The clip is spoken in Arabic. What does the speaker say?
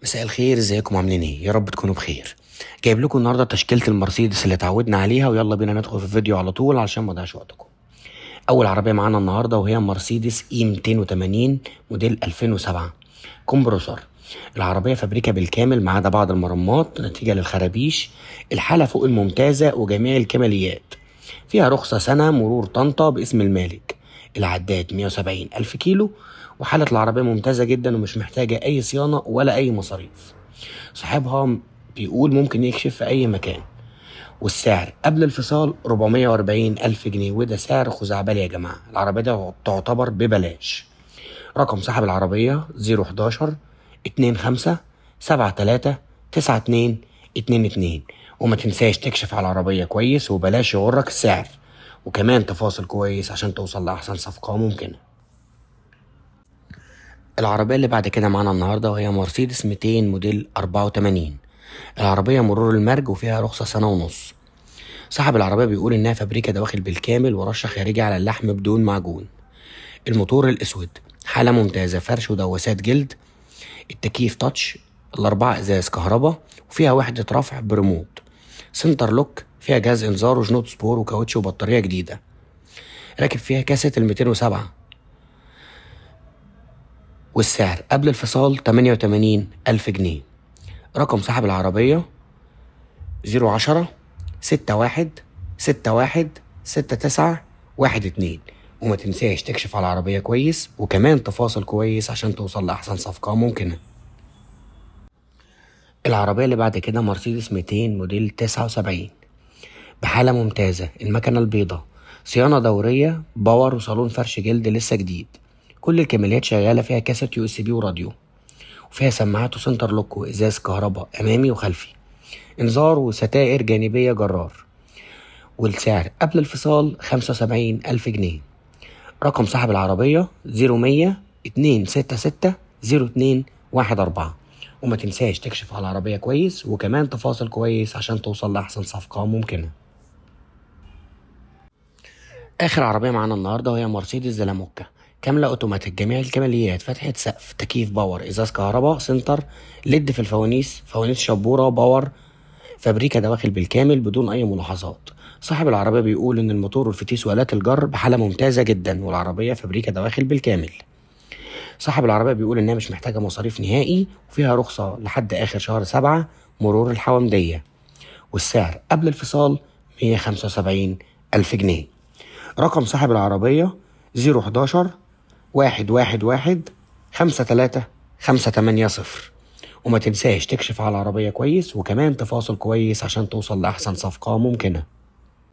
مساء الخير، ازيكم عاملين ايه؟ يا رب تكونوا بخير. جايب لكم النهارده تشكيله المرسيدس اللي اتعودنا عليها، ويلا بينا ندخل في الفيديو على طول علشان ما اضيعش وقتكم. اول عربيه معانا النهارده وهي مرسيدس اي 280 موديل 2007 كومبروسور. العربيه فابريكا بالكامل ما عدا بعض المرمات نتيجه للخرابيش. الحاله فوق الممتازه وجميع الكماليات. فيها رخصه سنه مرور طنطا باسم المالك. العداد 170 ألف كيلو، وحالة العربية ممتازة جدا ومش محتاجة أي صيانة ولا أي مصاريف. صاحبها بيقول ممكن يكشف في أي مكان. والسعر قبل الفصال 440 ألف جنيه، وده سعر خزعبلي يا جماعة. العربية دي تعتبر ببلاش. رقم صاحب العربية 011 25 73 92 22. وما تنساش تكشف على العربية كويس وبلاش يغرك السعر، وكمان تفاصل كويس عشان توصل لأحسن صفقة ممكنة. العربية اللي بعد كده معانا النهاردة وهي مرسيدس 200 موديل 84. العربية مرور المرج وفيها رخصة سنة ونص. صاحب العربية بيقول إنها فابريكا دواخل بالكامل ورشة خارجي على اللحم بدون معجون. الموتور الأسود، حالة ممتازة، فرش ودواسات جلد. التكييف تاتش، الأربعة إزاز كهرباء، وفيها وحدة رفع بريموت. سنتر لوك، فيها جهاز إنذار وجنوط سبور وكاوتش وبطارية جديدة. راكب فيها كاسة 207. والسعر قبل الفصال 88 ألف جنيه. رقم صاحب العربية 010 61 61 69 12. وما تنساش تكشف على العربية كويس وكمان تفاصل كويس عشان توصل لأحسن صفقة ممكنة. العربية اللي بعد كده مرسيدس 200 موديل 79 بحالة ممتازة. المكنة البيضة، صيانة دورية، باور وصالون فرش جلد لسه جديد. كل الكماليات شغالة، فيها كاسة USB وراديو، وفيها سماعات وسنتر لوك وإزاز كهرباء أمامي وخلفي، إنذار وستائر جانبية جرار. والسعر قبل الفصال 75 ألف جنيه. رقم صاحب العربية 0100 266 02 14. وما تنساش تكشف على العربية كويس وكمان تفاصل كويس عشان توصل لأحسن صفقة ممكنة. آخر عربية معانا النهاردة وهي مرسيدس زلاموكا كاملة اوتوماتيك، جميع الكماليات، فتحة سقف، تكييف باور، ازاز كهرباء، سنتر ليد في الفوانيس، فوانيس شبورة باور، فابريكا دواخل بالكامل بدون اي ملاحظات. صاحب العربية بيقول ان الموتور والفتيس والات الجر بحالة ممتازة جدا، والعربية فابريكا دواخل بالكامل. صاحب العربية بيقول انها مش محتاجة مصاريف نهائي، وفيها رخصة لحد اخر شهر 7 مرور الحوامدية. والسعر قبل الفصال 175 ألف جنيه. رقم صاحب العربية 011 111 53 580. وما تنساش تكشف على العربية كويس وكمان تفاصل كويس عشان توصل لأحسن صفقة ممكنة.